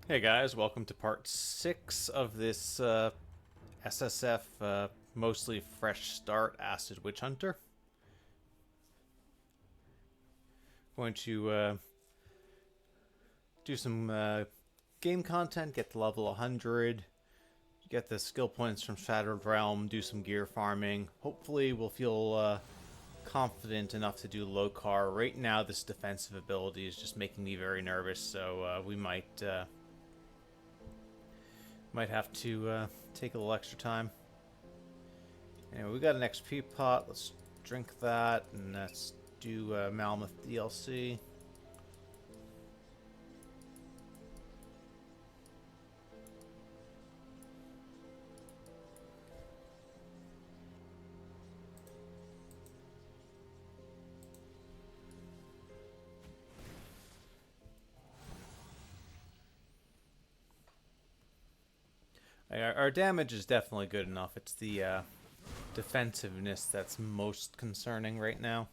Hey guys, welcome to part 6 of this SSF mostly fresh start Acid Witch Hunter. Going to do some game content, get to level 100, get the skill points from Shattered Realm, do some gear farming. Hopefully we'll feel confident enough to do Lokar. Right now this defensive ability is just making me very nervous, so we might have to take a little extra time. Anyway, we got an XP pot. Let's drink that, and let's do Malmoth DLC. Our damage is definitely good enough. It's the defensiveness that's most concerning right now.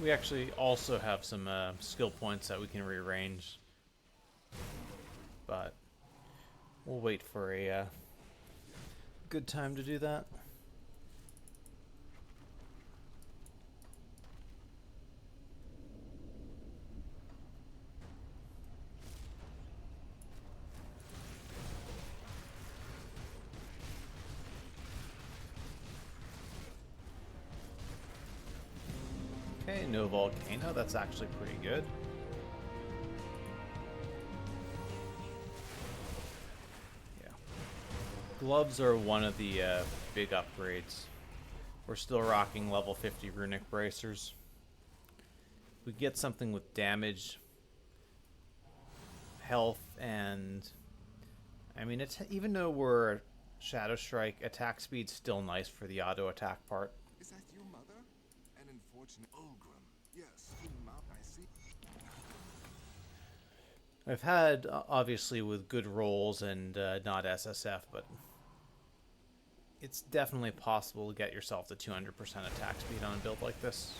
We actually also have some skill points that we can rearrange, but we'll wait for a good time to do that. Okay, no volcano. That's actually pretty good. Yeah. Gloves are one of the big upgrades. We're still rocking level 50 runic bracers. We get something with damage, health, and I mean, it's even though we're Shadow Strike, attack speed's still nice for the auto attack part. Is that your mother? An unfortunate Ulgrim. Yes, I see. I've had, obviously, with good rolls and not SSF, but it's definitely possible to get yourself to 200% attack speed on a build like this.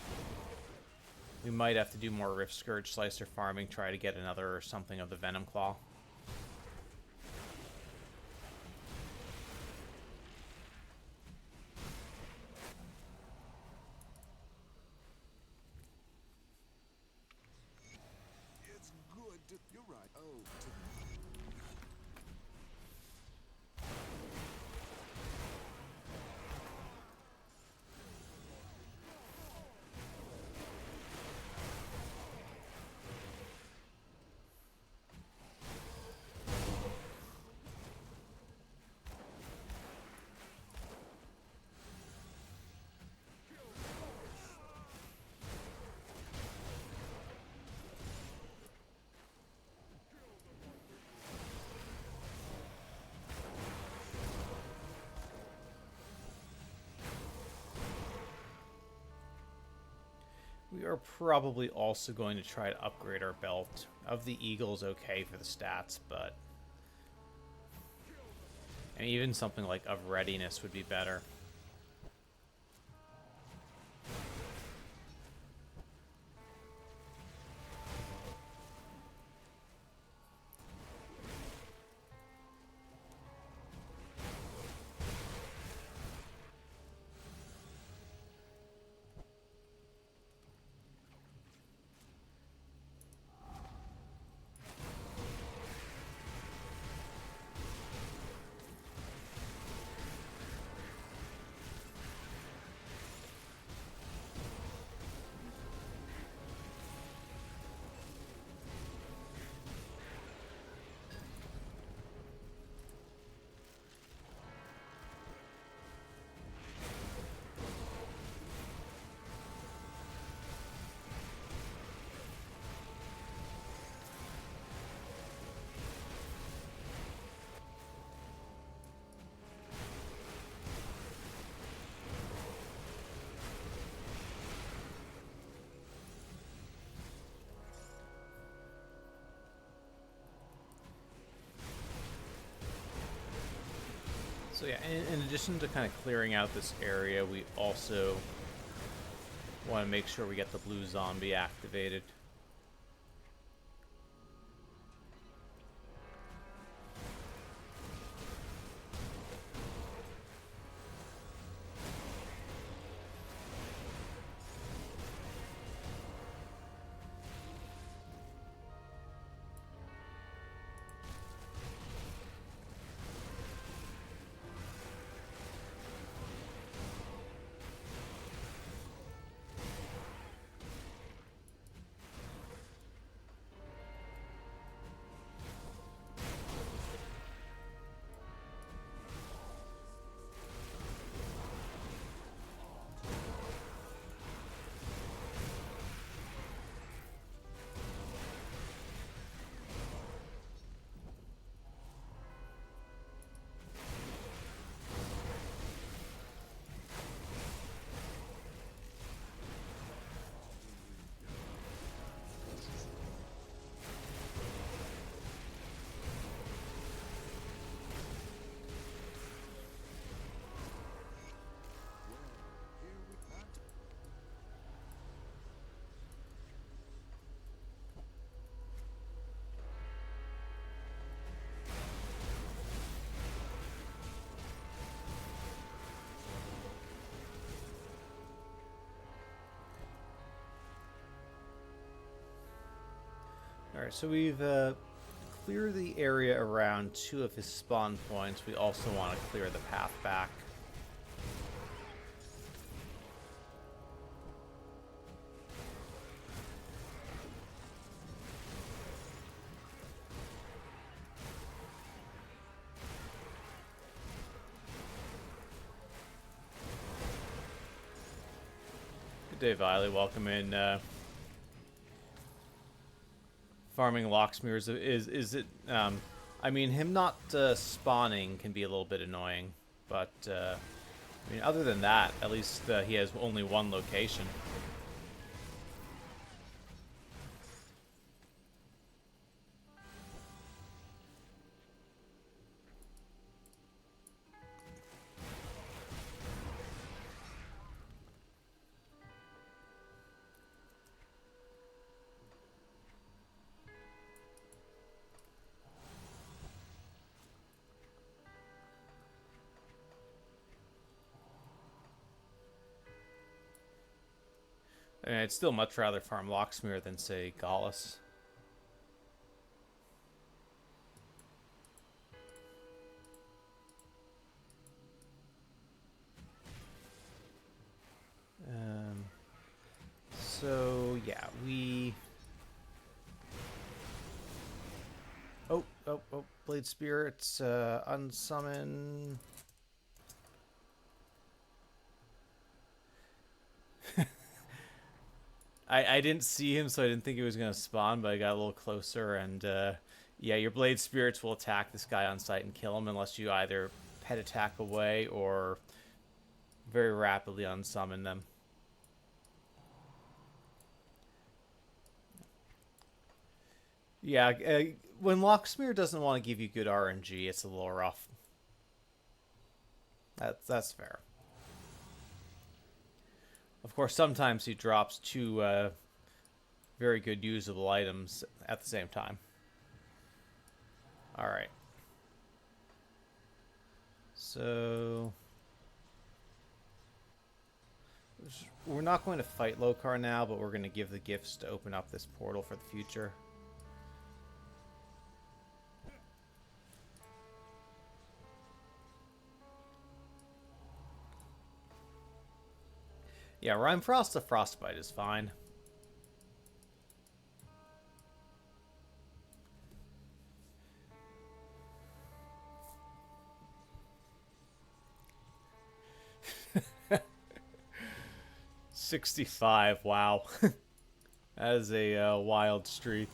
We might have to do more Rift Scourge Slicer farming, try to get another something of the Venom Claw. It's good. You're right. Oh, We are probably also going to try to upgrade our belt. Of the Eagle's okay for the stats, but... and even something like of Readiness would be better. So yeah, in addition to kind of clearing out this area, we also want to make sure we get the blue zombie activated. Alright, so we've cleared the area around 2 of his spawn points. We also want to clear the path back. Good day, Viley. Welcome in. Farming Locksmears is it? I mean, him not spawning can be a little bit annoying, but I mean, other than that, at least he has only one location. I mean, I'd still much rather farm Locksmere than, say, Gallus. So, yeah, we... Oh, Blade Spirits, unsummon... I didn't see him, so I didn't think he was going to spawn, but I got a little closer, and, yeah, your Blade Spirits will attack this guy on sight and kill him unless you either pet attack away or very rapidly unsummon them. Yeah, when Locksmere doesn't want to give you good RNG, it's a little rough. That's fair. Of course, sometimes he drops two very good usable items at the same time. Alright. So... we're not going to fight Lokar now, but we're going to give the gifts to open up this portal for the future. Yeah, Rhyme-Frost the Frostbite is fine. $65, wow. That is a wild streak.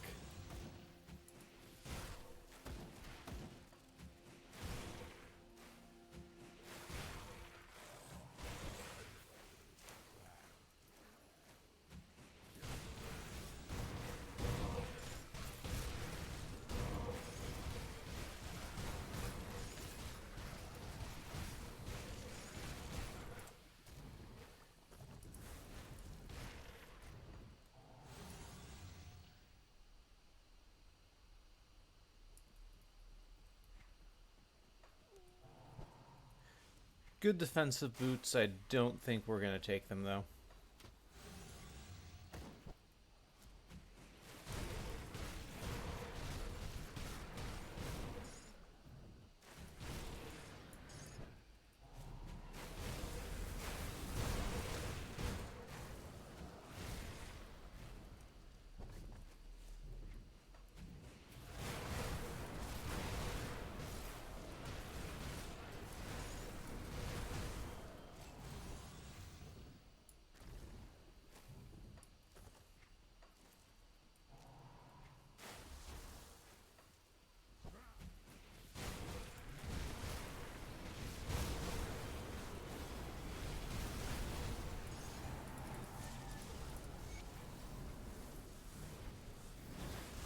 Good defensive boots. I don't think we're going to take them, though.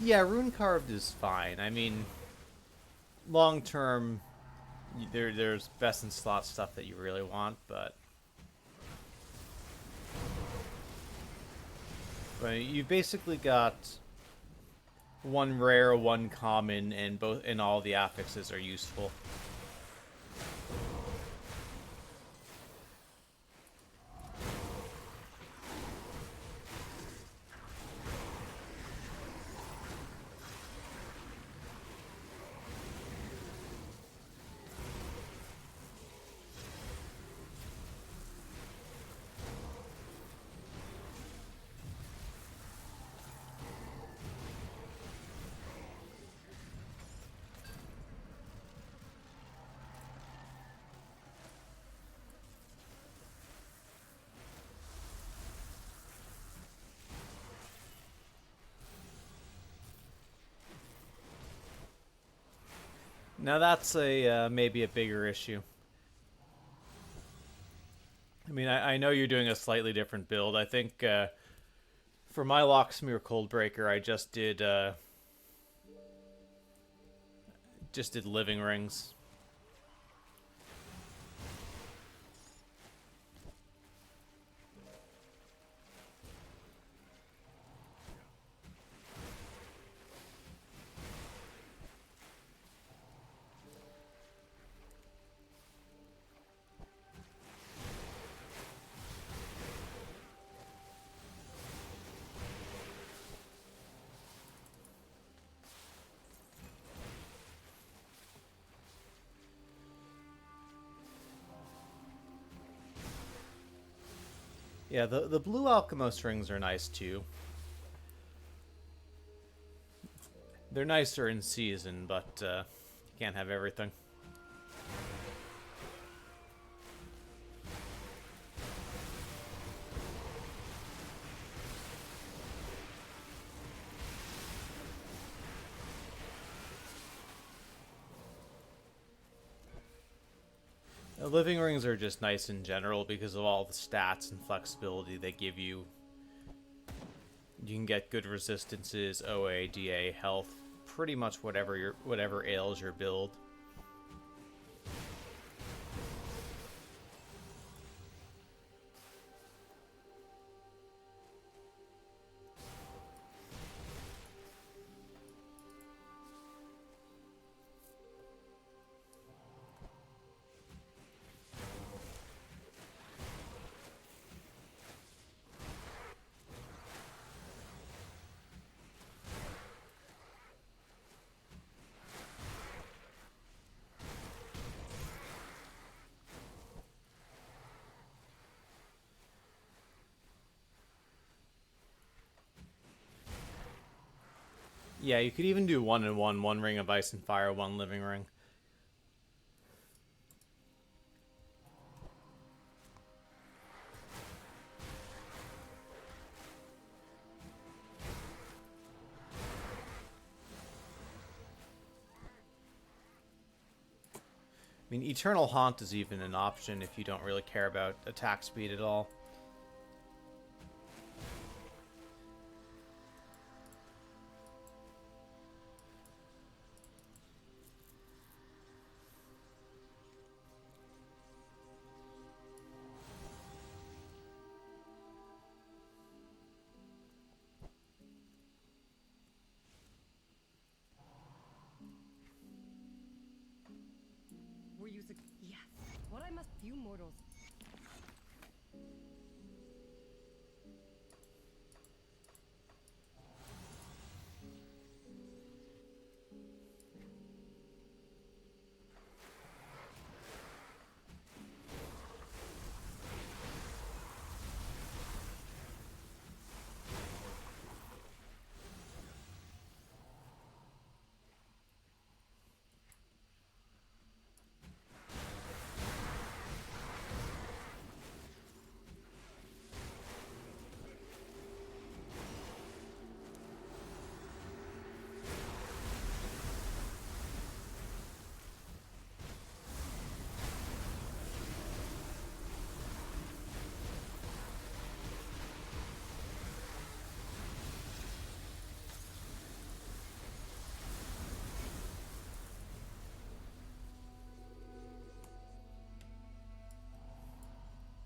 Yeah, Rune Carved is fine. I mean, long term, there's best in slot stuff that you really want, but you've basically got one rare, one common, and all the affixes are useful. Now that's a maybe a bigger issue. I mean, I know you're doing a slightly different build. I think for my Locksmere Coldbreaker, I just did living rings. Yeah, the blue Alchemist rings are nice too. They're nicer in season, but you can't have everything. Living rings are just nice in general because of all the stats and flexibility they give you. You can get good resistances, OA, DA, health, pretty much whatever ails your build. Yeah, you could even do 1 and 1, 1 ring of ice and fire, 1 living ring. I mean, Eternal Haunt is even an option if you don't really care about attack speed at all. Were you yes. What I must few mortals.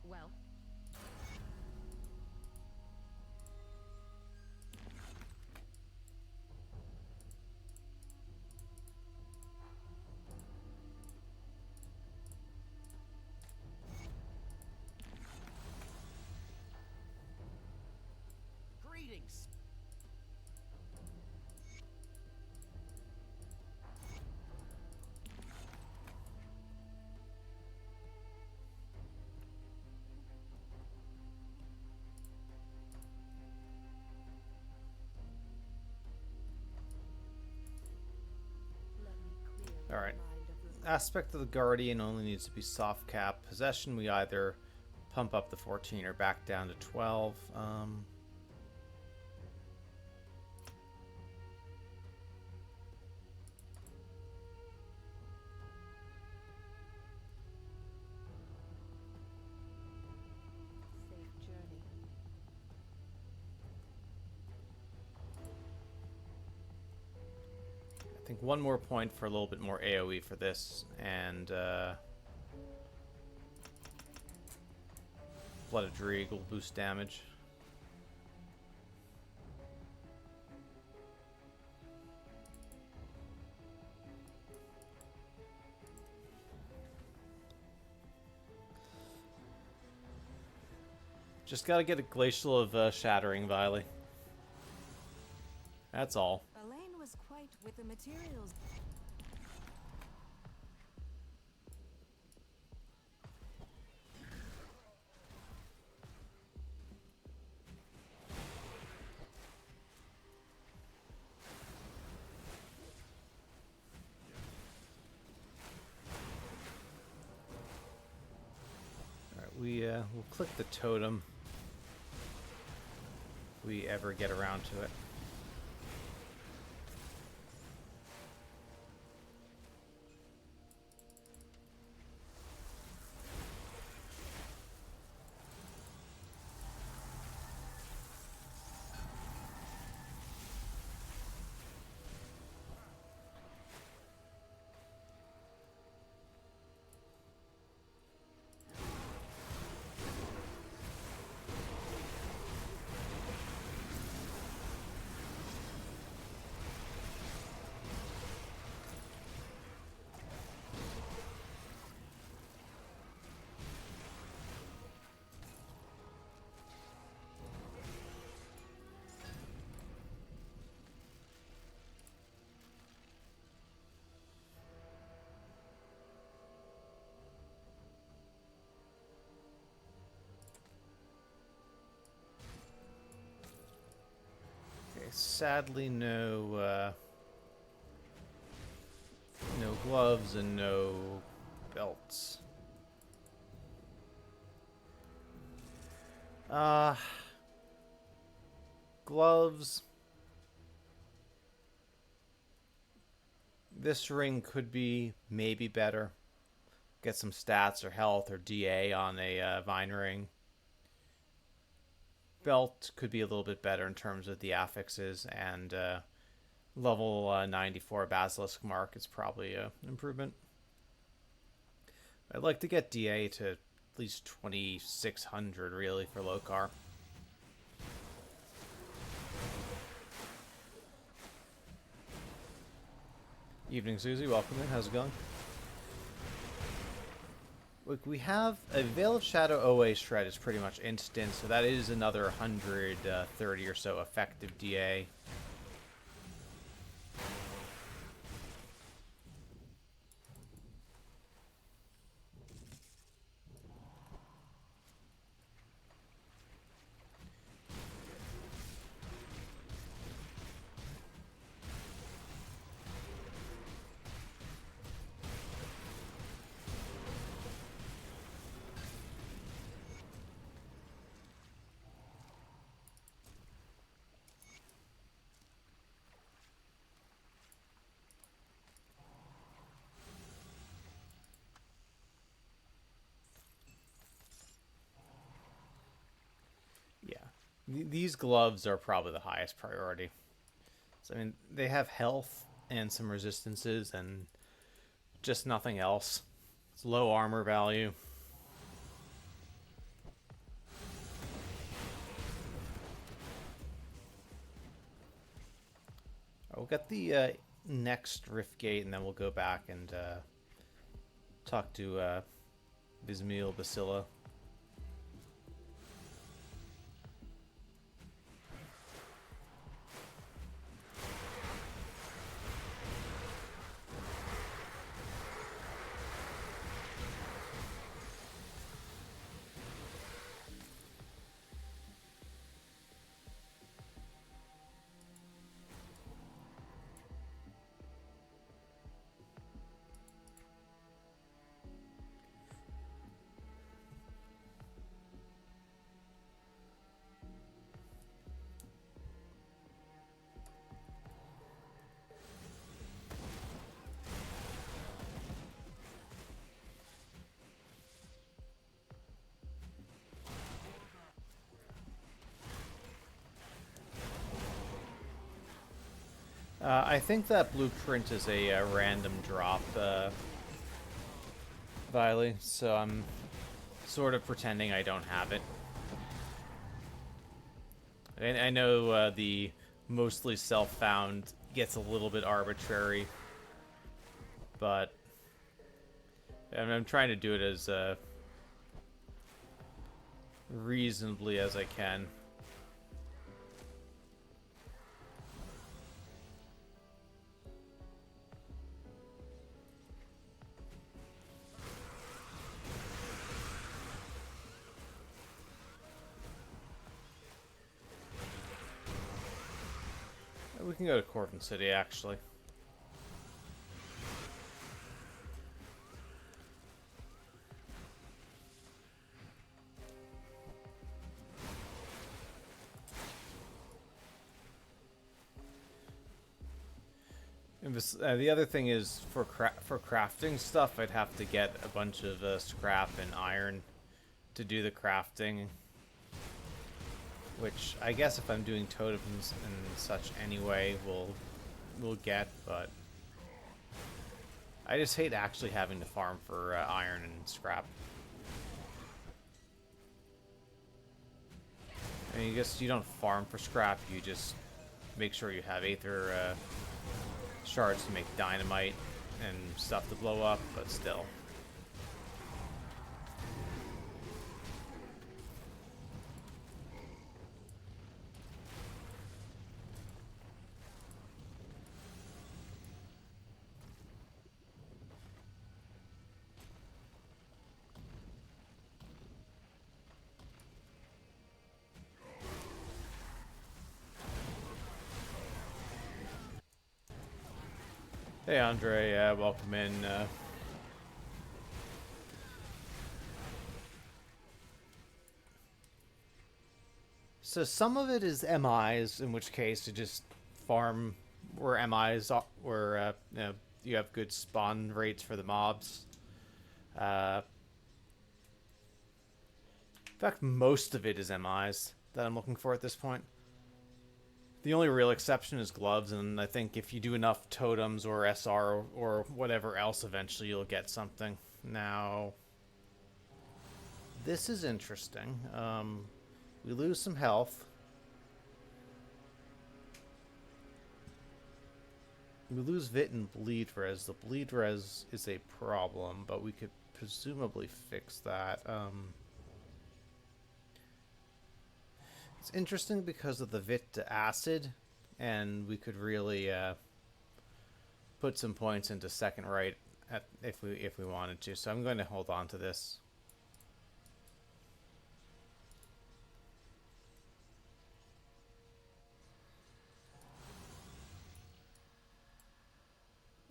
Well. Greetings. Alright. Aspect of the Guardian only needs to be soft cap. Possession, we either pump up the 14 or back down to 12. Safe journey. I think one more point for a little bit more AoE for this, and Blood of Dreeg will boost damage. Just gotta get a Glacial of Shattering, Vile. That's all. Elaine was quite with the materials. We'll click the totem if we ever get around to it. Sadly, no gloves and no belts. Gloves. This ring could be maybe better. Get some stats or health or DA on a Vine ring. Belt could be a little bit better in terms of the affixes, and level 94 Basilisk Mark is probably an improvement. I'd like to get DA to at least 2600 really for Lokar. Evening, Susie. Welcome in. How's it going? Look, we have a Veil of Shadow OA shred is pretty much instant, so that is another 130 or so effective DA. These gloves are probably the highest priority. So, I mean, they have health and some resistances and just nothing else. It's low armor value. We'll get the next Rift Gate, and then we'll go back and talk to Bismil Basila. I think that blueprint is a random drop, Viley, so I'm sort of pretending I don't have it. I know the mostly self-found gets a little bit arbitrary, but I'm trying to do it as reasonably as I can. We can go to Corvin City, actually. The other thing is for crafting stuff, I'd have to get a bunch of scrap and iron to do the crafting. Which I guess if I'm doing totems and such anyway, we'll get, but I just hate actually having to farm for iron and scrap. I mean, you don't farm for scrap, you just make sure you have aether shards to make dynamite and stuff to blow up, but still. Hey Andre, welcome in. So some of it is MIs, in which case you just farm where MIs are, where you have good spawn rates for the mobs. In fact, most of it is MIs that I'm looking for at this point. The only real exception is gloves, and I think if you do enough totems or SR or whatever else, eventually you'll get something. Now, this is interesting. We lose some health. We lose Vit and Bleed Res. The Bleed Res is a problem, but we could presumably fix that. It's interesting because of the Vit to Acid, and we could really put some points into second right if we wanted to. So I'm going to hold on to this.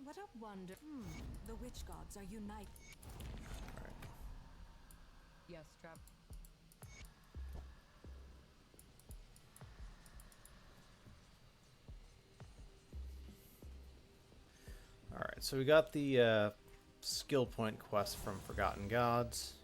What a wonder. The witch gods are united. All right. Yes, Trav. Alright, so we got the skill point quest from Forgotten Gods.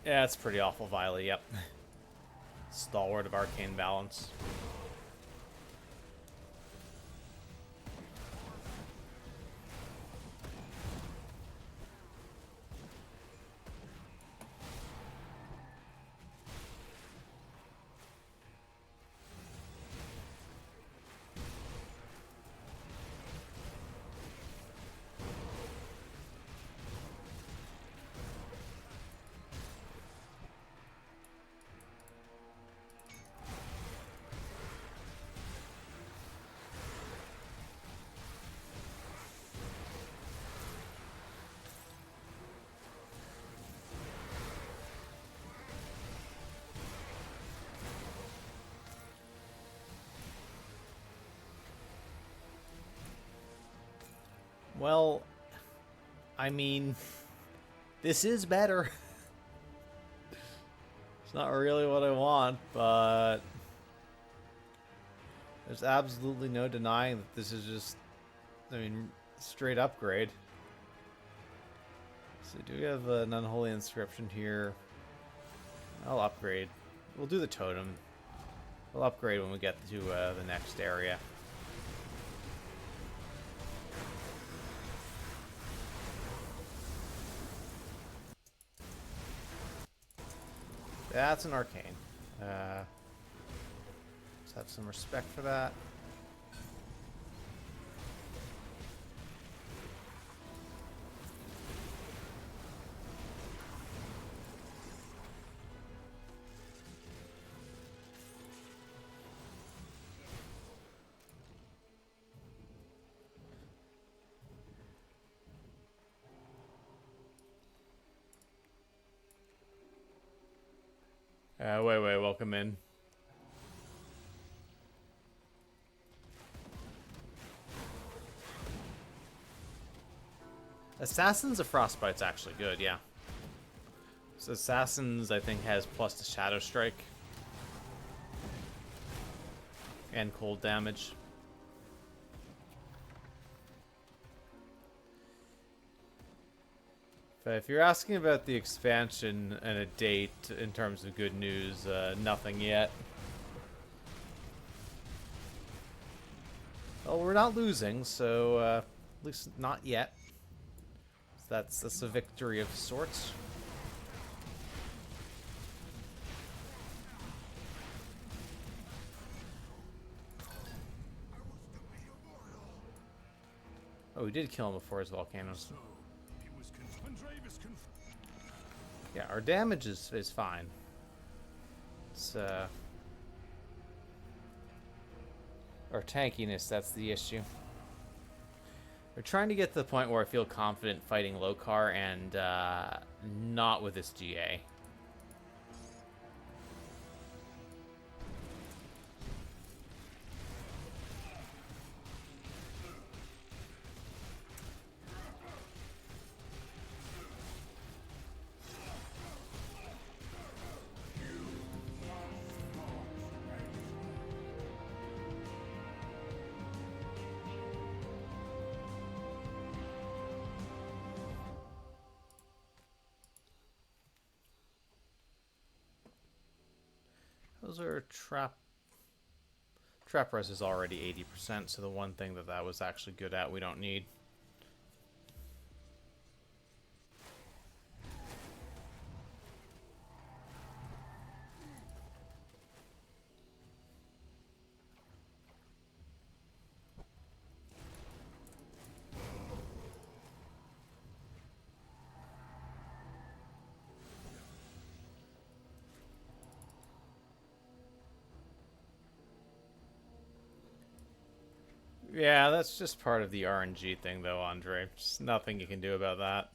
Yeah, it's pretty awful, Violet, yep. Stalwart of Arcane Balance. Well, I mean, this is better. It's not really what I want, but there's absolutely no denying that this is just, I mean, straight upgrade. So do we have an Unholy Inscription here? I'll upgrade. We'll do the totem. We'll upgrade when we get to the next area. That's an arcane. Let's have some respect for that. Wait, welcome in. Assassins of Frostbite's actually good, yeah. So Assassins, I think, has plus to Shadow Strike. And cold damage. But if you're asking about the expansion and a date in terms of good news, nothing yet. Well, we're not losing, so at least not yet. So that's a victory of sorts. Oh, we did kill him before his volcanoes. Yeah, our damage is fine. It's our tankiness, that's the issue. We're trying to get to the point where I feel confident fighting Lokar and not with this GA. Those are trap res is already 80%, so the one thing that was actually good at we don't need. Yeah, that's just part of the RNG thing, though, Andre. Just nothing you can do about that.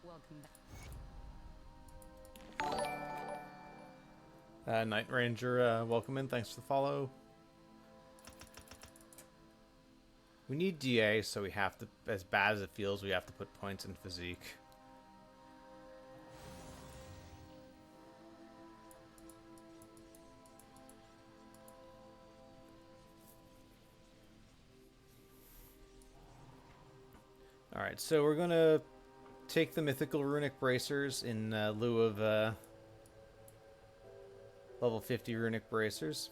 Welcome Night back. Ranger, welcome in. Thanks for the follow. We need DA, so we have to, as bad as it feels, we have to put points in physique. Alright, so we're gonna take the mythical runic bracers in lieu of level 50 runic bracers.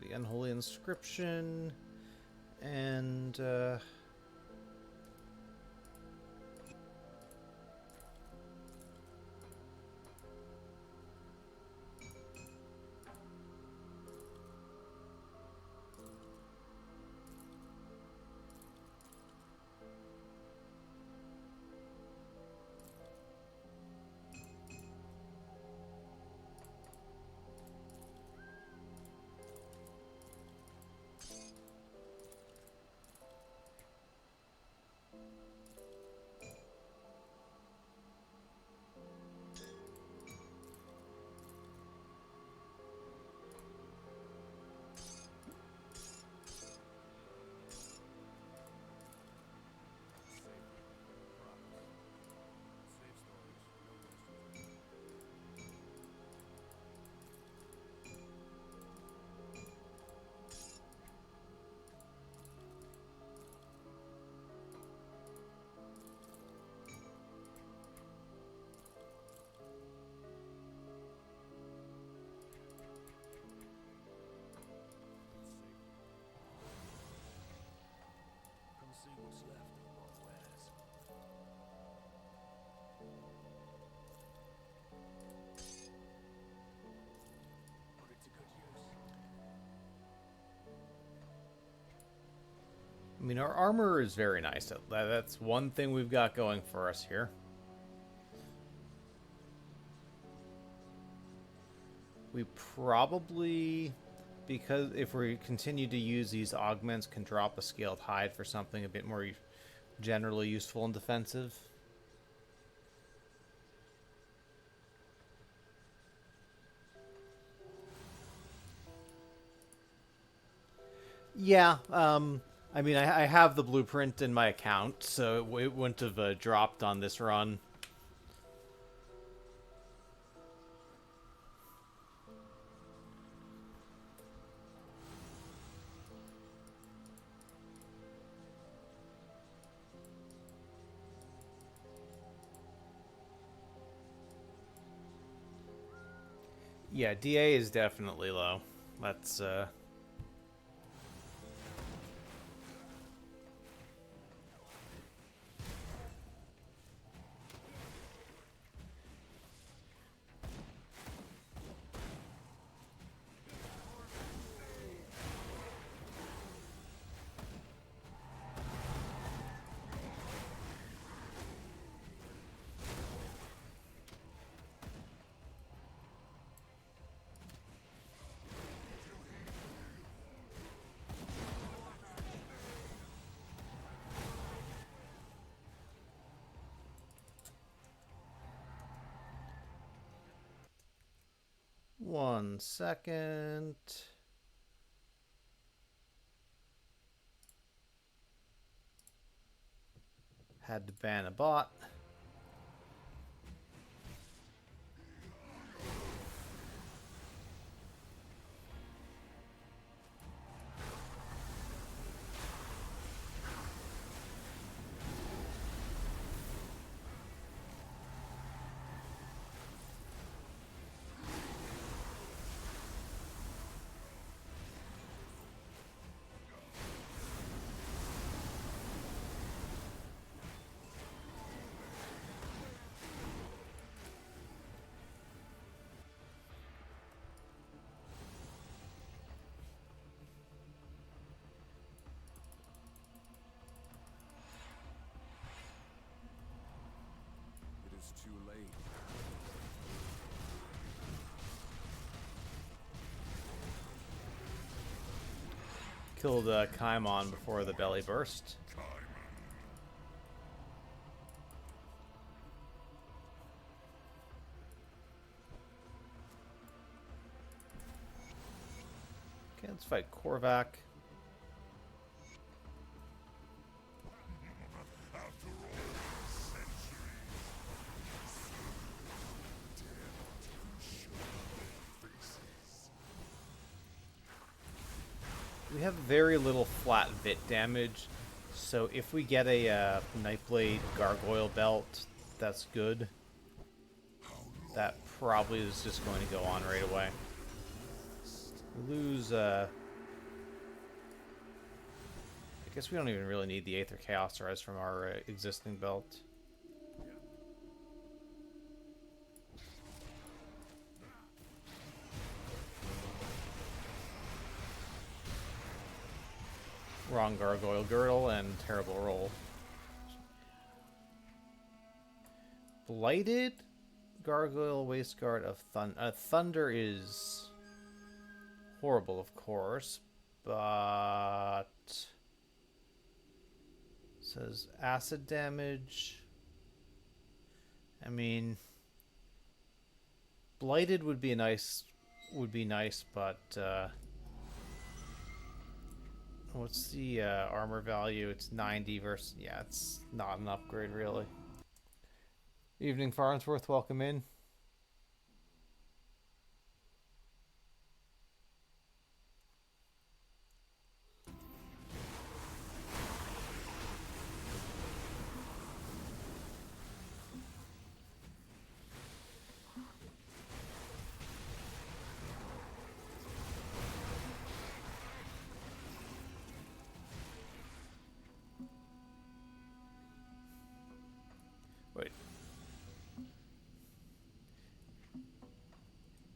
The unholy inscription and mean, our armor is very nice. That's one thing we've got going for us here. We probably, because if we continue to use these augments, can drop a scaled hide for something a bit more generally useful and defensive. Yeah, I mean, I have the blueprint in my account, so it wouldn't have dropped on this run. Yeah, DA is definitely low. That's, one second. Had to ban a bot. It is too late. Killed Kaimon before the belly burst. Okay, let's fight Korvac. We have very little flat vit damage, so if we get a Nightblade Gargoyle belt, that's good. That probably is just going to go on right away. We lose, I guess we don't even really need the Aether Chaos Rise from our existing belt. Wrong Gargoyle Girdle and terrible roll. Blighted Gargoyle Waistguard of Thunder is horrible, of course, but says acid damage. I mean, Blighted would be nice, but what's the armor value? It's 90 versus... Yeah, it's not an upgrade, really. Evening, Farnsworth. Welcome in.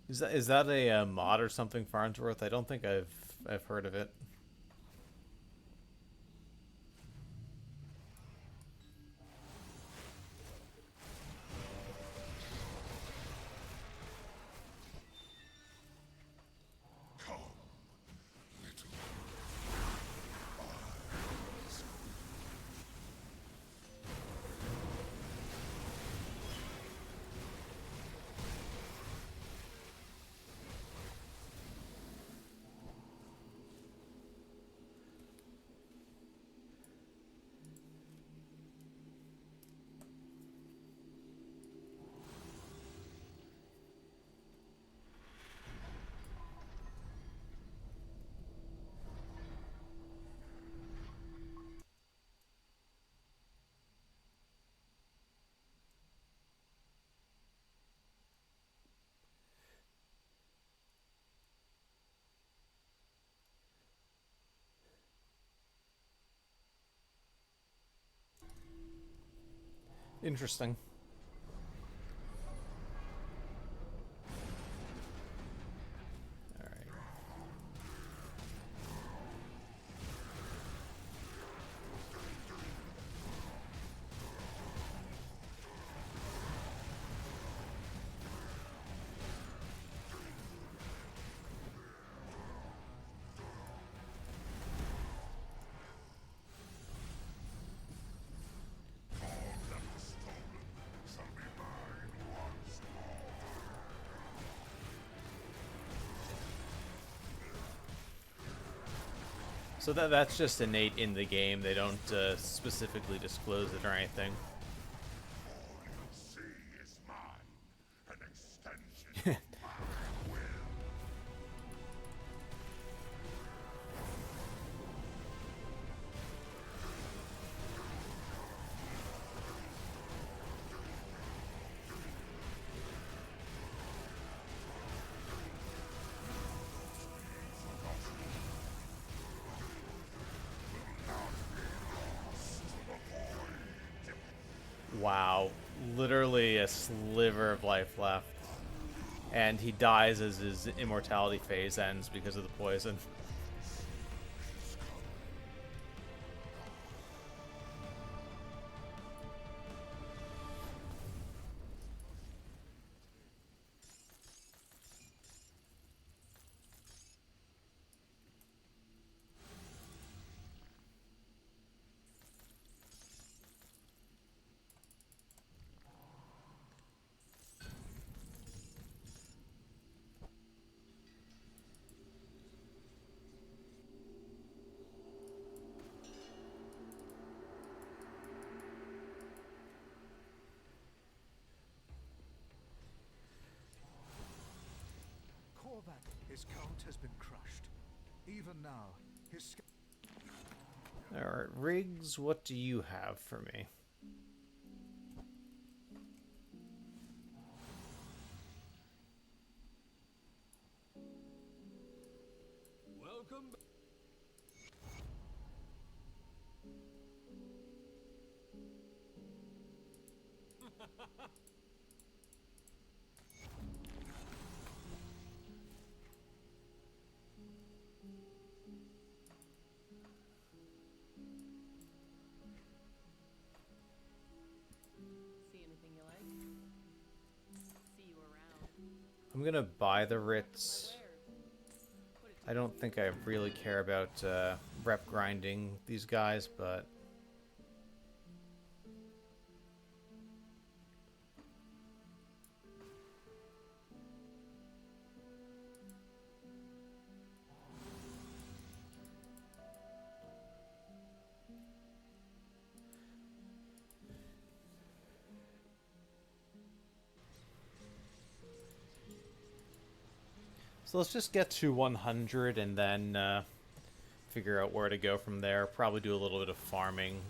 Is that a mod or something, Farnsworth? I don't think I've heard of it. Interesting. Alright. So that's just innate in the game. They don't specifically disclose it or anything. Sea is mine, an extension of my will. Wow. Literally a sliver of life left. And he dies as his immortality phase ends because of the poison. Korvac, his cult has been crushed. Even now, his... Alright, Riggs, what do you have for me? Welcome. See anything you like? See you around. I'm gonna buy the Ritz. Put it I don't think I really care about rep grinding these guys, but... So let's just get to 100 and then figure out where to go from there. Probably do a little bit of farming.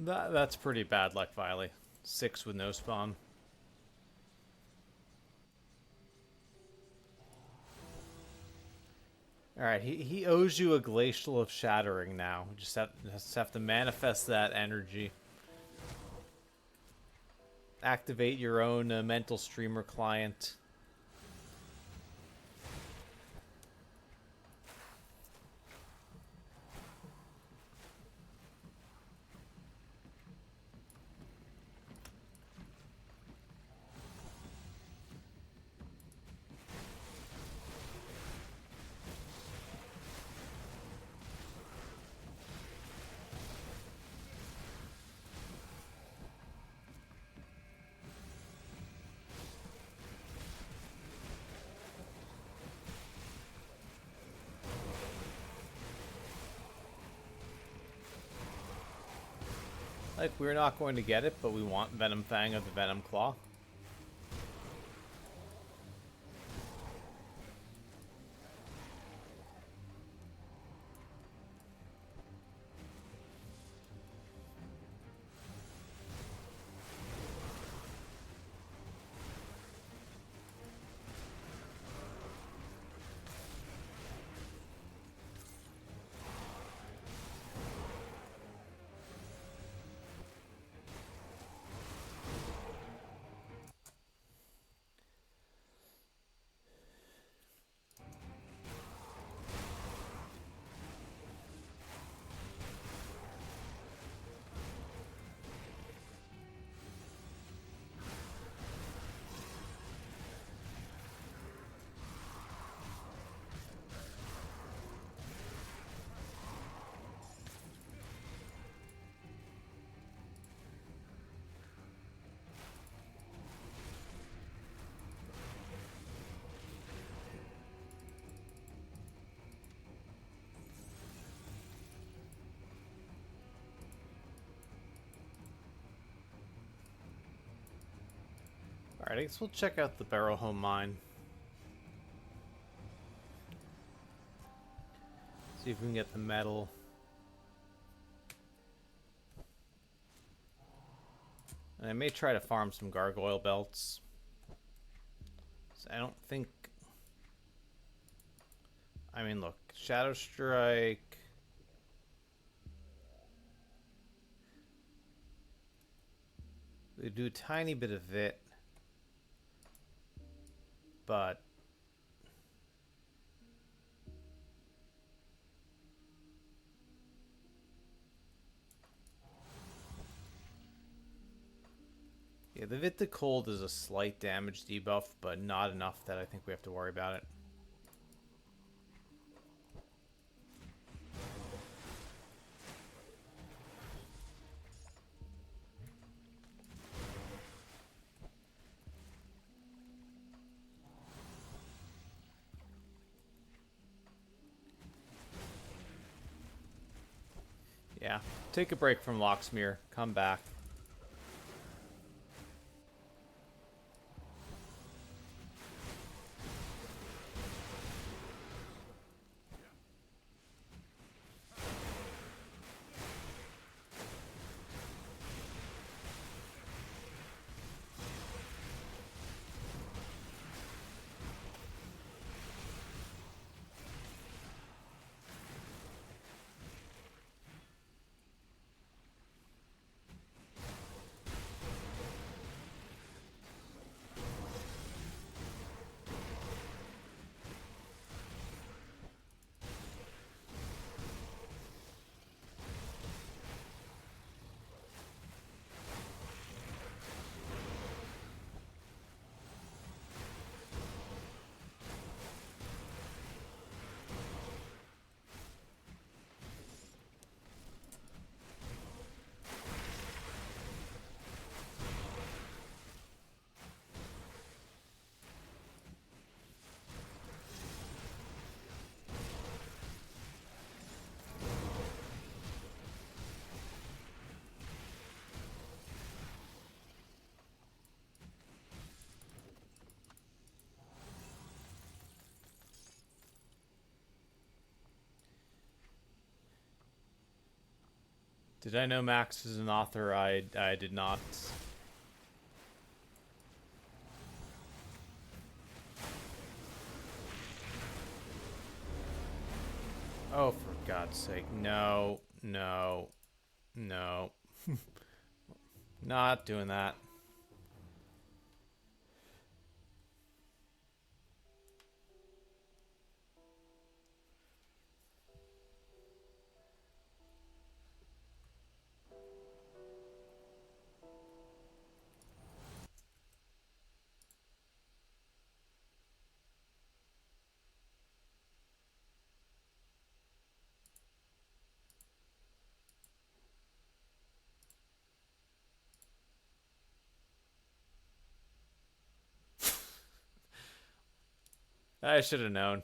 That's pretty bad luck, Viley. 6 with no spawn. Alright, he owes you a Glacial of Shattering now. We just have to manifest that energy. Activate your own mental streamer client. Like, we're not going to get it, but we want Venom Fang of the Venom Claw. Alright, I guess we'll check out the Barrowhome Mine. See if we can get the metal. And I may try to farm some gargoyle belts. So I don't think... I mean, look. Shadow Strike... We do a tiny bit of it. But... yeah, the Vit to Cold is a slight damage debuff, but not enough that I think we have to worry about it. Yeah, take a break from Locksmere, come back. Did I know Max is an author? I did not. Oh, for God's sake. No, no, no. Not doing that. I should have known.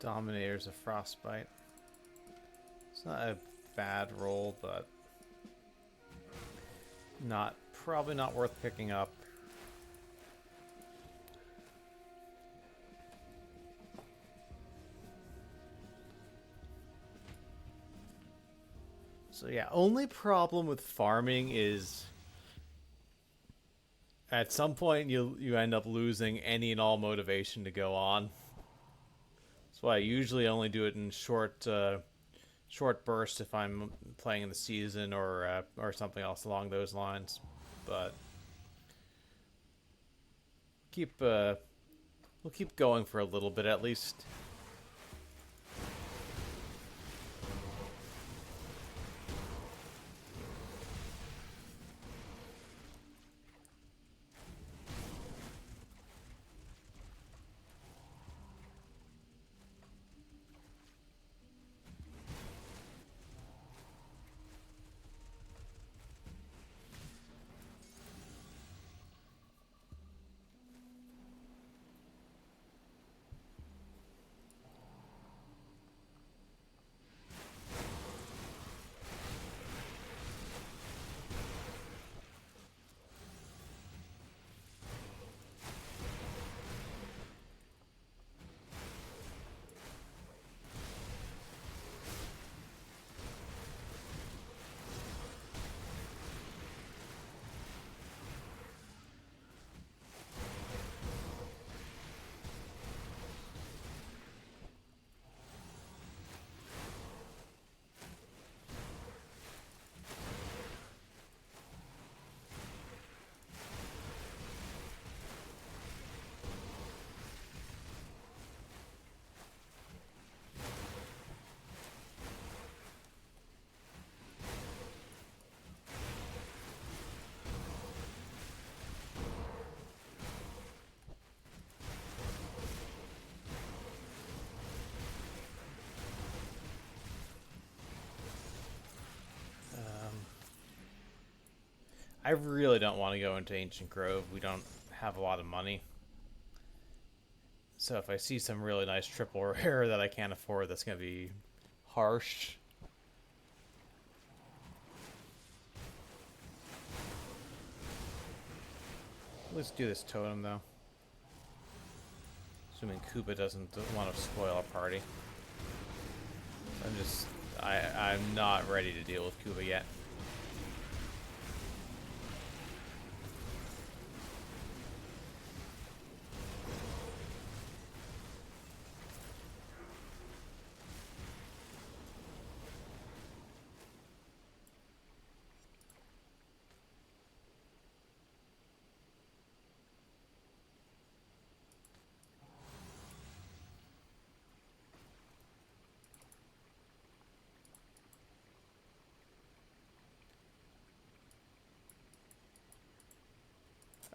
Dominator's a Frostbite. It's not a bad roll, but probably not worth picking up. So yeah, only problem with farming is at some point you end up losing any and all motivation to go on. That's why I usually only do it in short bursts if I'm playing in the season or something else along those lines. But we'll keep going for a little bit at least. I really don't want to go into Ancient Grove. We don't have a lot of money. So if I see some really nice triple rare that I can't afford, that's going to be harsh. Let's do this totem, though. Assuming Koopa doesn't want to spoil our party. I'm not ready to deal with Koopa yet.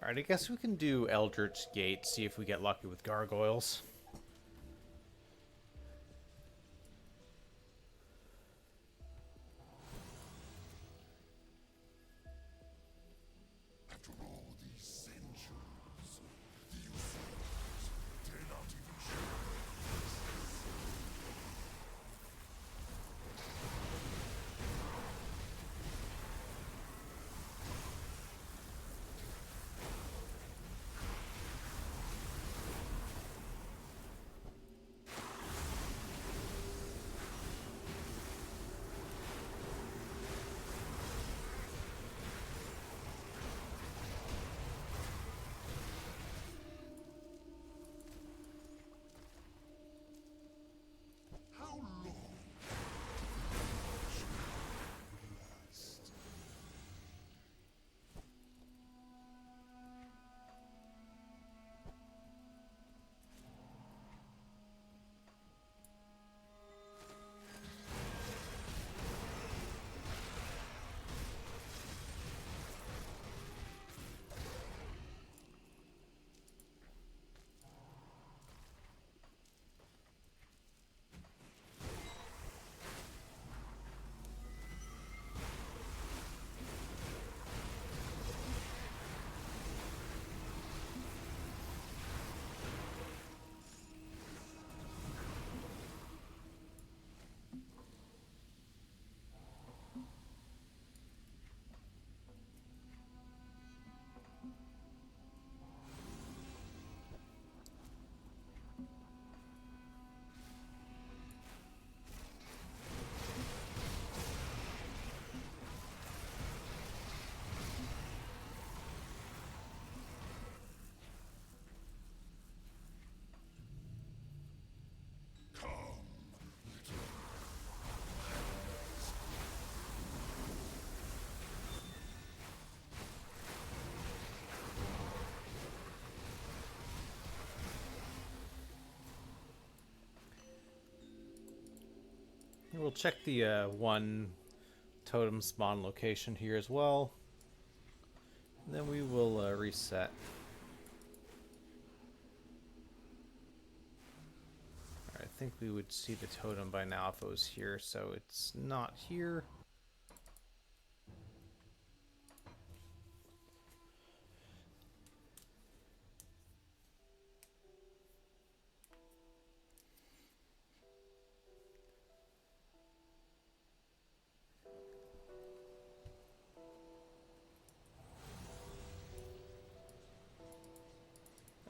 Alright, I guess we can do Eldritch Gate, see if we get lucky with gargoyles. After all these centuries, the usurpers dare not even show their faces. How long should it last? We'll check the one totem spawn location here as well. And then we will reset. I think we would see the totem by now if it was here, so it's not here.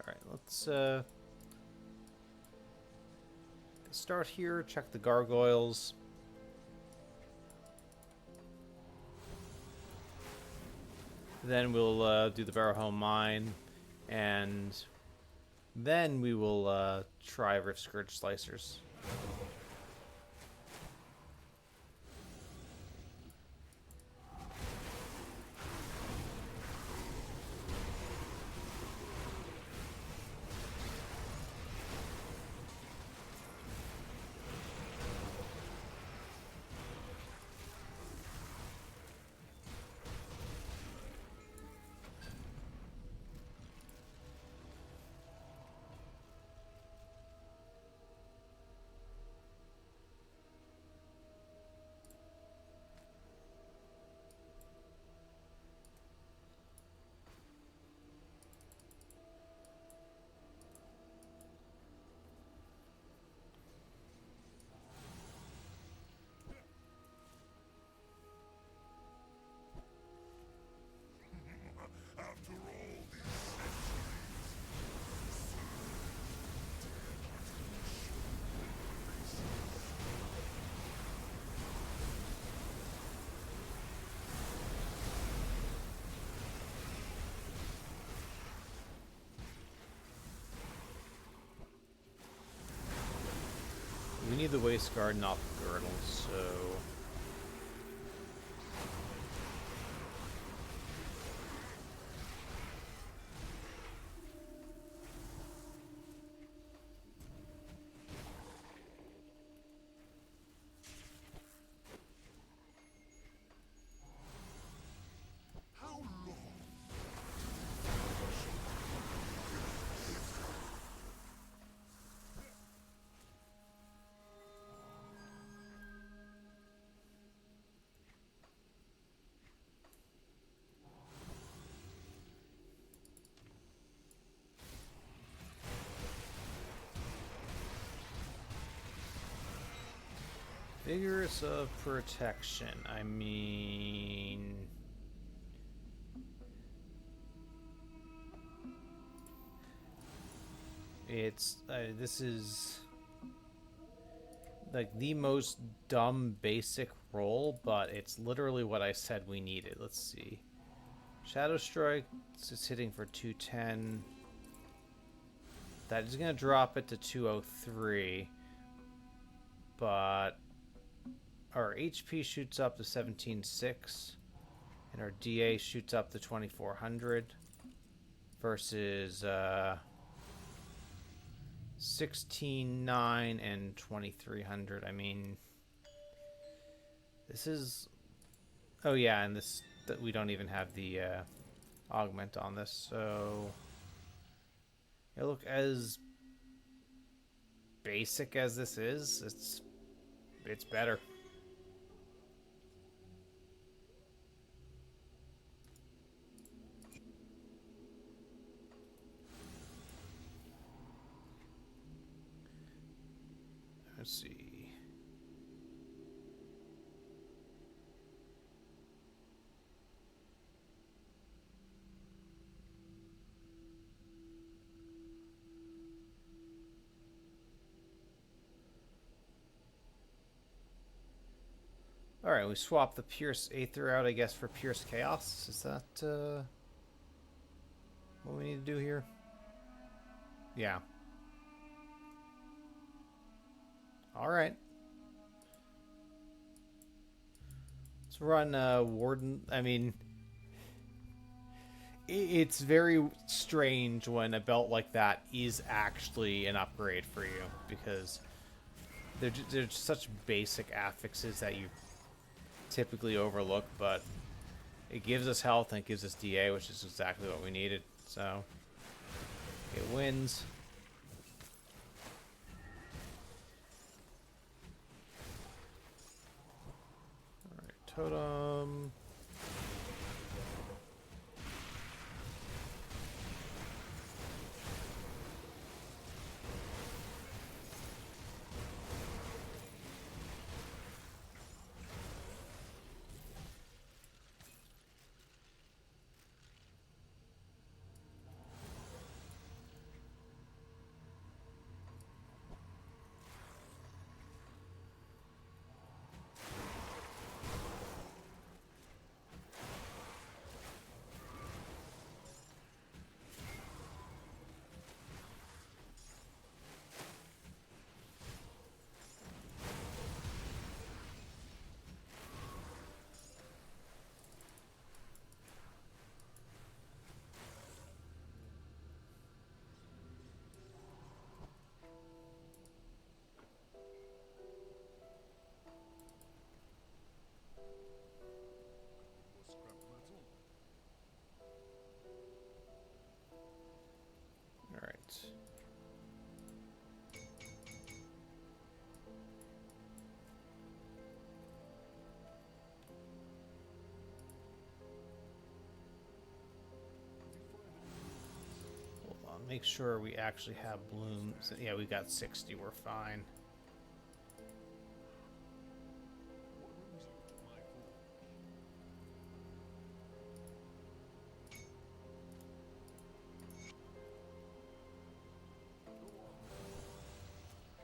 Alright, let's start here, check the gargoyles. Then we'll do the Barrowhelm Mine, and then we will try Rift Scourge Slicers. need the waist guard, not the girdle, so... How long? Vigorous of protection. I mean... It's... this is... like the most dumb basic roll, but it's literally what I said we needed. Let's see. Shadow Strike, it's hitting for 210. That is going to drop it to 203. But our HP shoots up to 17.6. And our DA shoots up to 2400. Versus 16.9 and 2300. I mean, this is... oh yeah, and this... that we don't even have the augment on this, so... yeah, look, as basic as this is, it's better. Let's see. Alright, we swapped the Pierce Aether out, I guess, for Pierce Chaos. Is that, what we need to do here? Yeah. Alright. Let's run, Warden. I mean... it's very strange when a belt like that is actually an upgrade for you, because they're just such basic affixes that you typically overlook, but it gives us health and it gives us DA, which is exactly what we needed, so it wins. Alright, totem. Scrap metal. Alright. Hold on, make sure we actually have blooms. Yeah, we got 60, we're fine. What brings you to my forge?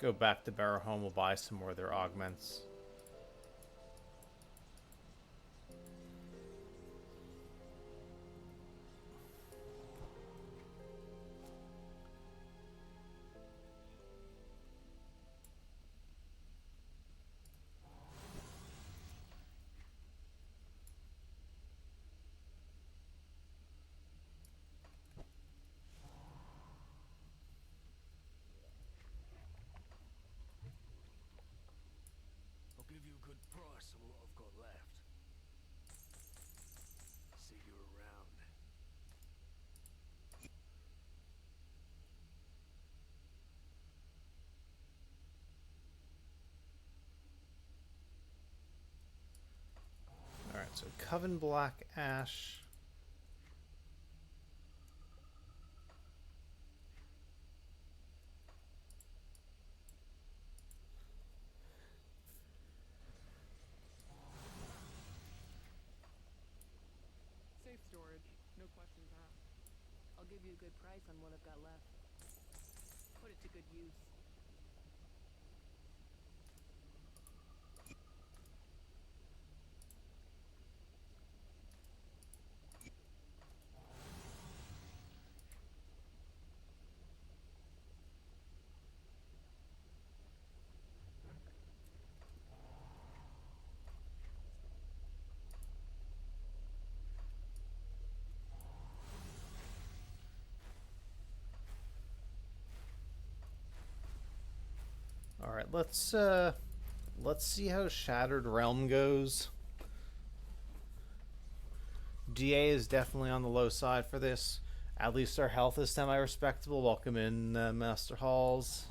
Go back to Barrow Home, we'll buy some more of their augments. So Coven Black Ash. Safe storage, no questions asked. I'll give you a good price on what I've got left. Put it to good use. All right, let's see how Shattered Realm goes. DA is definitely on the low side for this. At least our health is semi-respectable. Welcome in, Master Halls.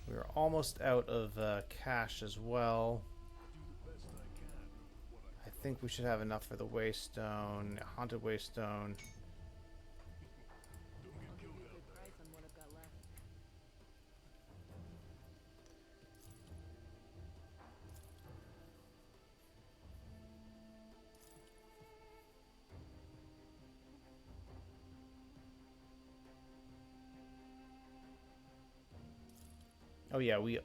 We're almost out of cash as well. I think we should have enough for the Waystone, Haunted Waystone. I'll give you a good price on what I've got left. Oh yeah, we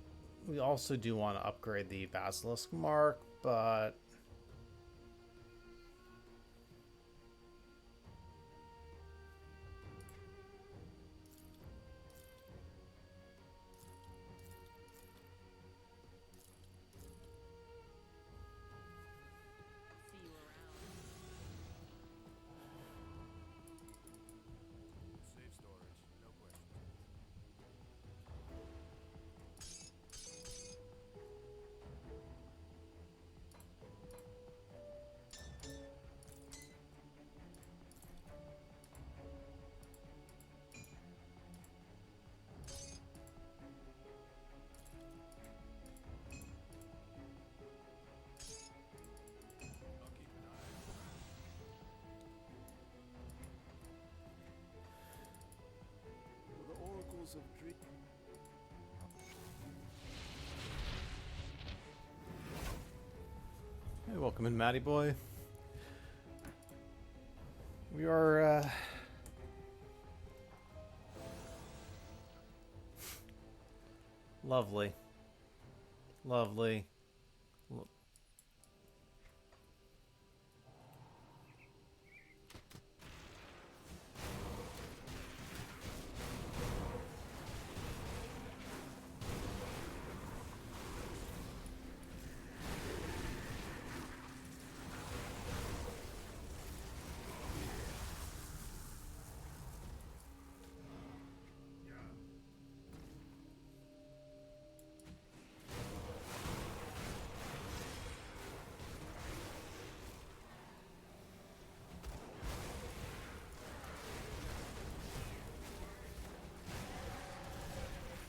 also do want to upgrade the Basilisk Mark, but See you around. Safe storage, no questions. I'll keep an eye on The oracles of dream. hey, welcome in, Matty boy. We are lovely, lovely.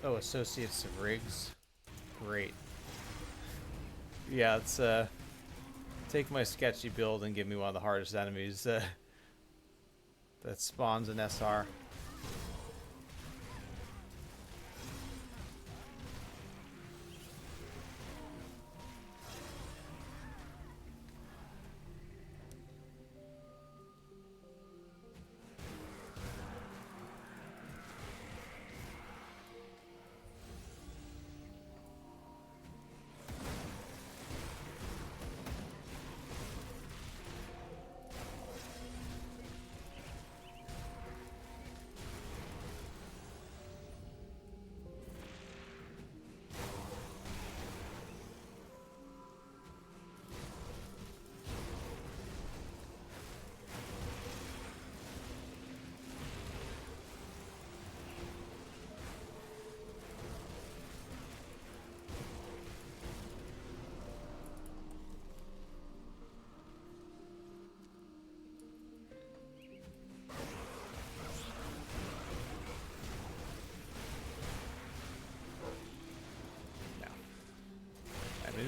Oh, Associates of Riggs. Great. Yeah, it's take my sketchy build and give me one of the hardest enemies that spawns an SR.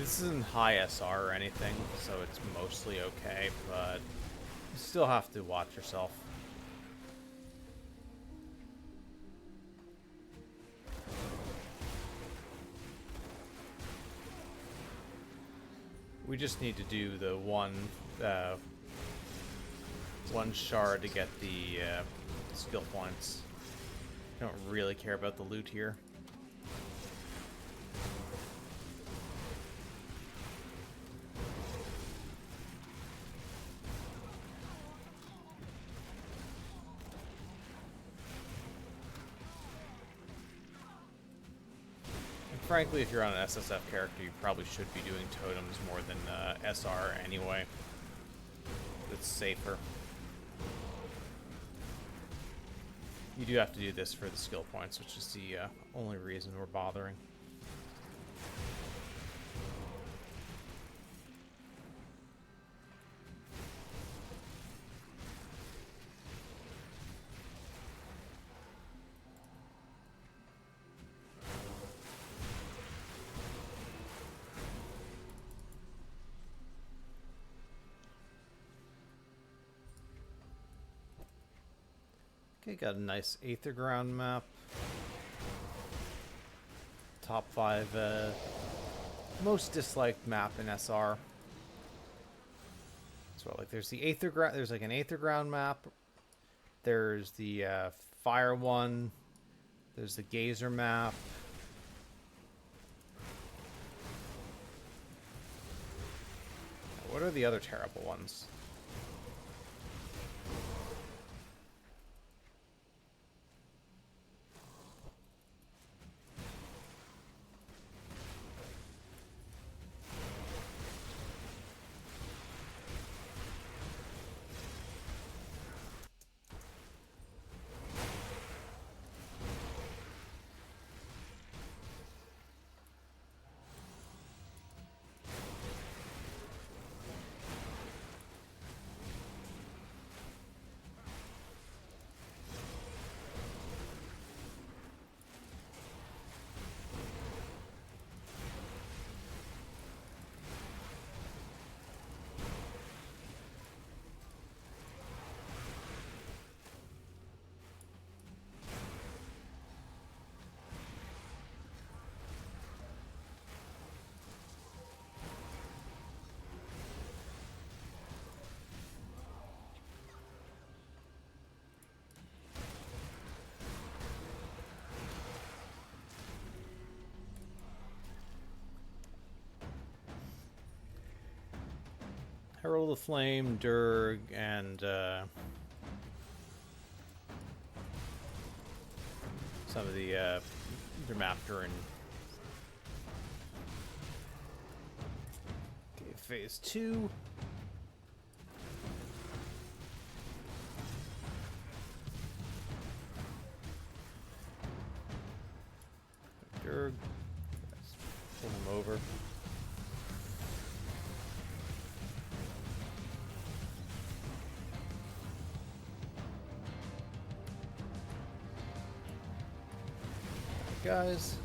This isn't high SR or anything, so it's mostly okay, but you still have to watch yourself. We just need to do the one shard to get the skill points. Don't really care about the loot here. Frankly, if you're on an SSF character, you probably should be doing totems more than SR anyway. It's safer. You do have to do this for the skill points, which is the only reason we're bothering. Okay, got a nice Aether Ground map. Top 5 most disliked map in SR. So like there's the Aether Ground, there's like an Aether Ground map. There's the Fire one. There's the Gazer map. What are the other terrible ones? Herald of the Flame, Durg, and some of the Dermapter and okay, phase 2. Durg, let's pull him over. Guys,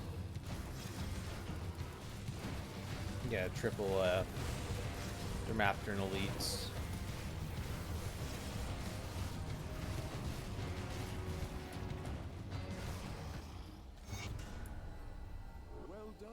yeah, triple Dermapter and Elites. Well done.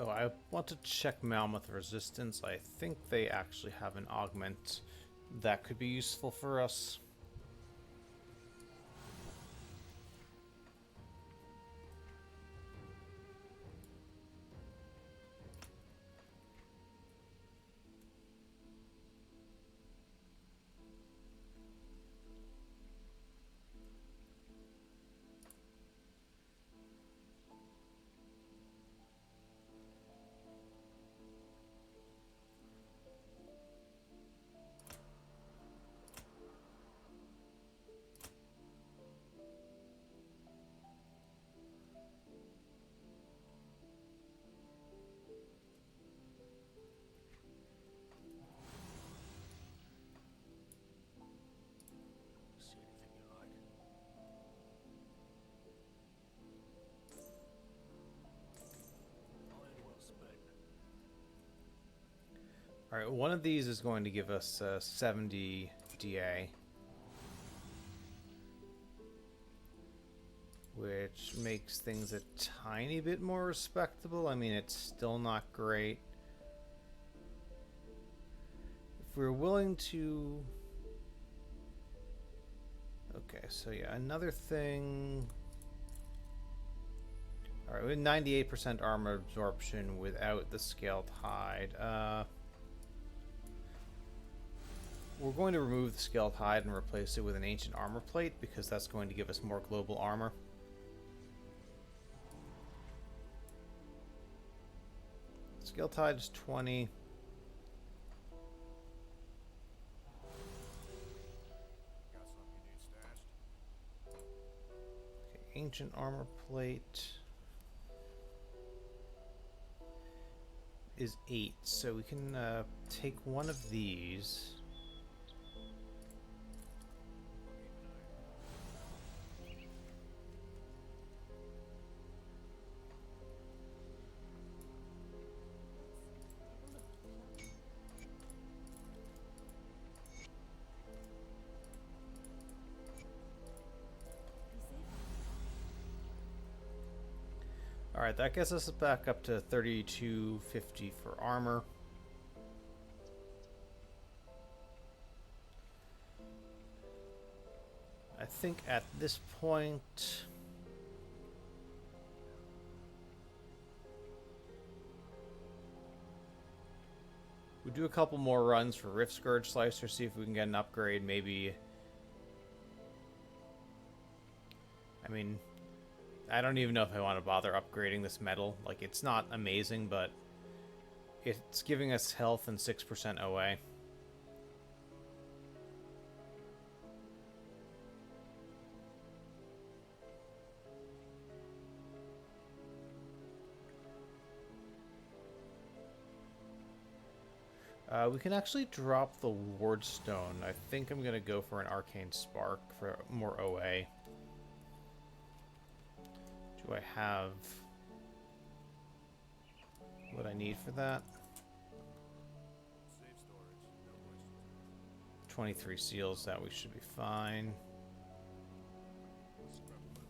Oh, I want to check Mammoth Resistance. I think they actually have an augment that could be useful for us. See anything you like? All in well spent. Alright, one of these is going to give us 70 DA. Which makes things a tiny bit more respectable. I mean, it's still not great. If we're willing to... Okay, so yeah, another thing... Alright, with 98% armor absorption without the scaled hide. We're going to remove the scaled hide and replace it with an ancient armor plate because that's going to give us more global armor. Scaled hide is 20. Got something you need stashed? Okay, ancient armor plate is 8, so we can take one of these. Alright, that gets us back up to 3250 for armor. I think at this point... we do a couple more runs for Rift Scourge Slicer, see if we can get an upgrade, maybe... I mean... I don't even know if I want to bother upgrading this metal. Like, it's not amazing, but it's giving us health and 6% OA. We can actually drop the Wardstone. I think I'm going to go for an Arcane Spark for more OA. Do I have what I need for that? Safe storage, no questions. 23 seals, that we should be fine. Scrap pencil.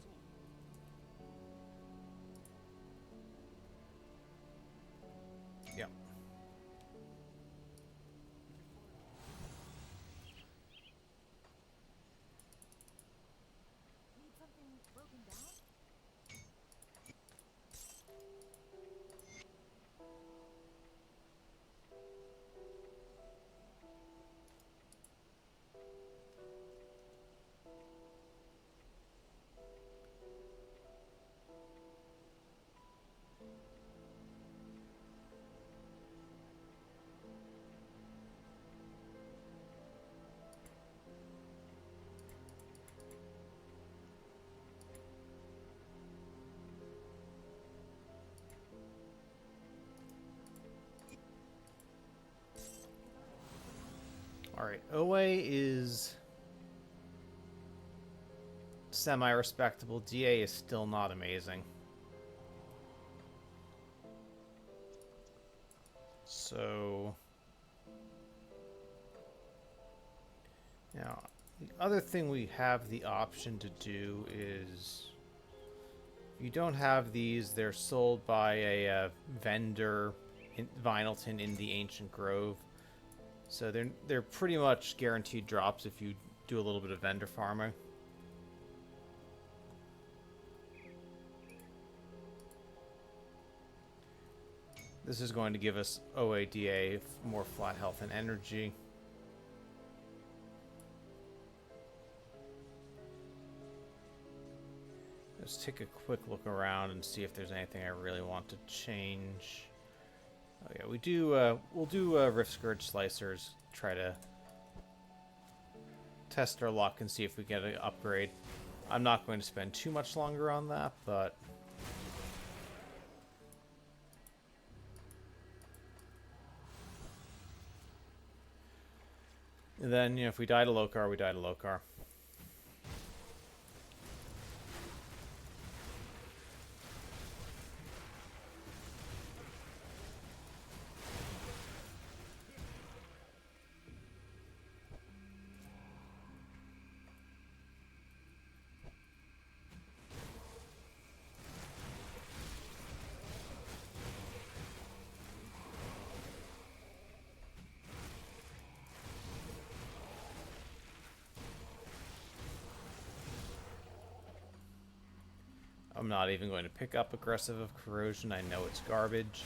Yep. Need something broken down? Alright, OA is semi-respectable. DA is still not amazing. So... now, the other thing we have the option to do is... If you don't have these, they're sold by a vendor in Vinylton in the Ancient Grove. So they're pretty much guaranteed drops if you do a little bit of vendor farming. This is going to give us OADA, more flat health and energy. Let's take a quick look around and see if there's anything I really want to change. Oh yeah, we do. We'll do Rift Scourge Slicers. Try to test our luck and see if we get an upgrade. I'm not going to spend too much longer on that, but and then, you know, if we die to Lokar, we die to Lokar. I'm not even going to pick up Aggressive of Corrosion. I know it's garbage.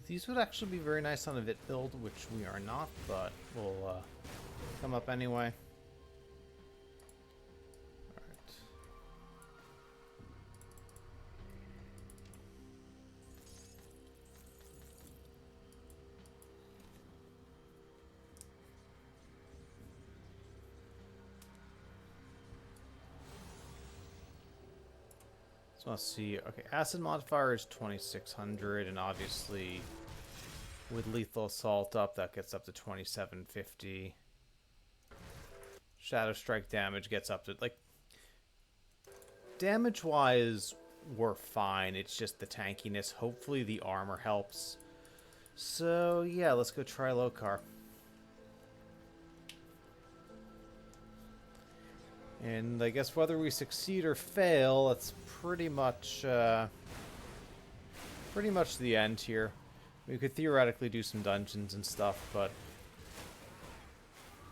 These would actually be very nice on a Vit build, which we are not, but we'll come up anyway. Alright. So let's see. Okay, acid modifier is 2600, and obviously with lethal assault up, that gets up to 2750. Shadow strike damage gets up to, like, damage wise, we're fine. It's just the tankiness. Hopefully the armor helps. So yeah, let's go try Lokar. And I guess whether we succeed or fail, that's pretty much the end here. We could theoretically do some dungeons and stuff, but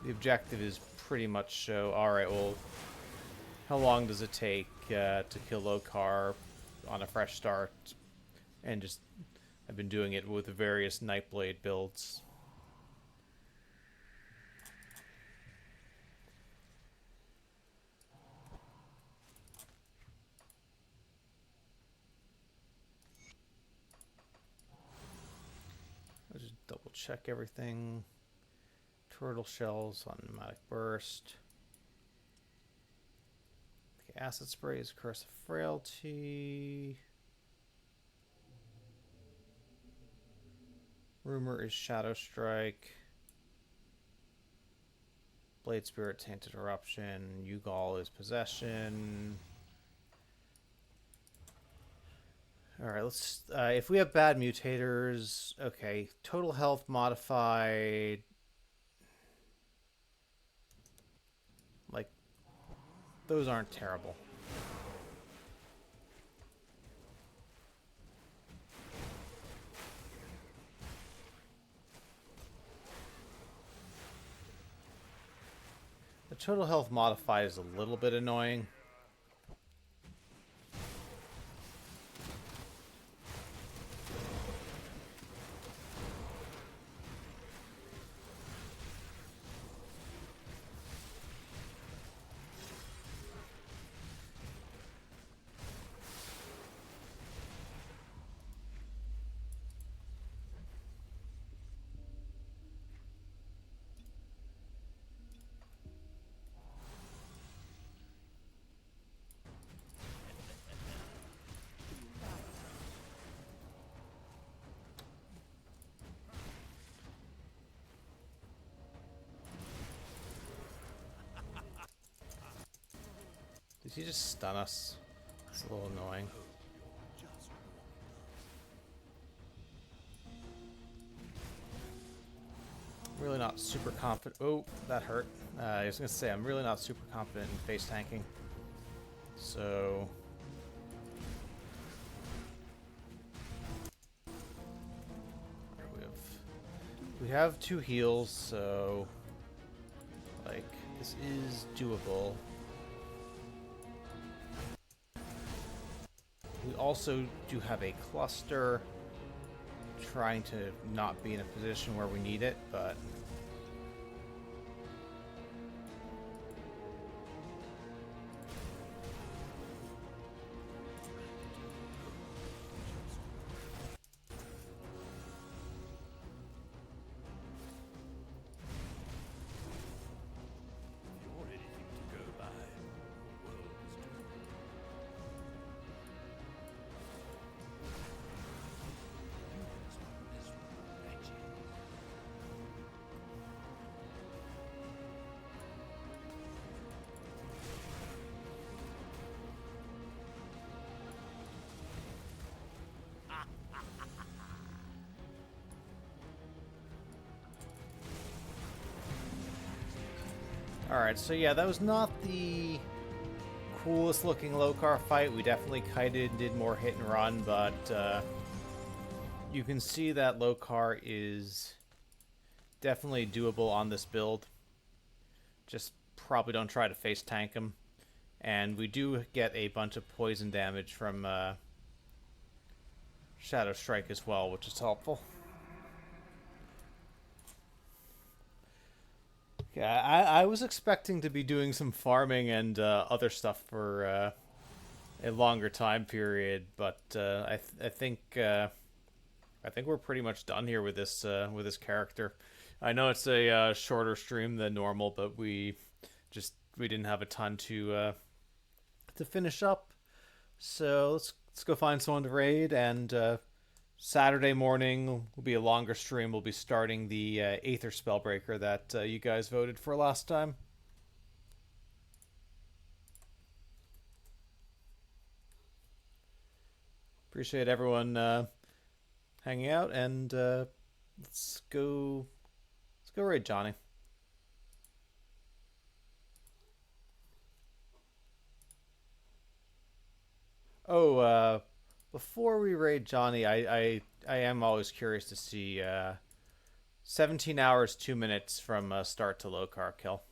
the objective is pretty much show, alright, well, how long does it take to kill Lokar on a fresh start? And just, I've been doing it with various Nightblade builds. I'll just double check everything. Turtle shells on Pneumatic Burst. Okay, Acid Spray is Curse of Frailty. Rumor is Shadow Strike. Blade Spirit, Tainted Eruption. Ugal is Possession. Alright, let's... if we have bad mutators... Okay, total health modified... Like, those aren't terrible. The total health modified is a little bit annoying. Did he just stun us? That's a little annoying. Really not super confident. Oh, that hurt. I was gonna say I'm really not super confident in face tanking. So we have 2 heals, so like this is doable. We also do have a cluster, trying to not be in a position where we need it, but You're anything to go by. The world is doomed. Humans are miserable wretches. alright, so yeah, that was not the coolest looking Lokar fight. We definitely kited, did more hit and run, but you can see that Lokar is definitely doable on this build. Just probably don't try to face tank him. And we do get a bunch of poison damage from Shadow Strike as well, which is helpful. Yeah, I was expecting to be doing some farming and other stuff for a longer time period, but I think we're pretty much done here with this character. I know it's a shorter stream than normal, but we didn't have a ton to finish up. So let's go find someone to raid, and Saturday morning will be a longer stream. We'll be starting the Aether Spellbreaker that you guys voted for last time. Appreciate everyone hanging out, and let's go raid Johnny. Oh, before we raid Johnny, I am always curious to see 17 hours 2 minutes from start to Lokar kill.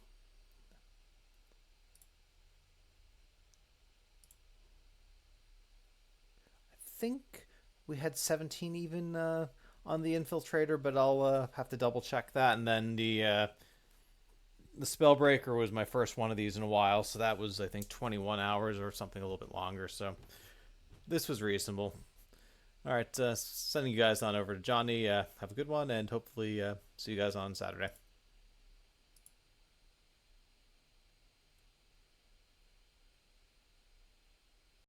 I think we had 17 even on the Infiltrator, but I'll have to double check that. And then the Spellbreaker was my first one of these in a while, so that was, I think, 21 hours or something a little bit longer. So this was reasonable. All right, sending you guys on over to Johnny. Have a good one, and hopefully see you guys on Saturday.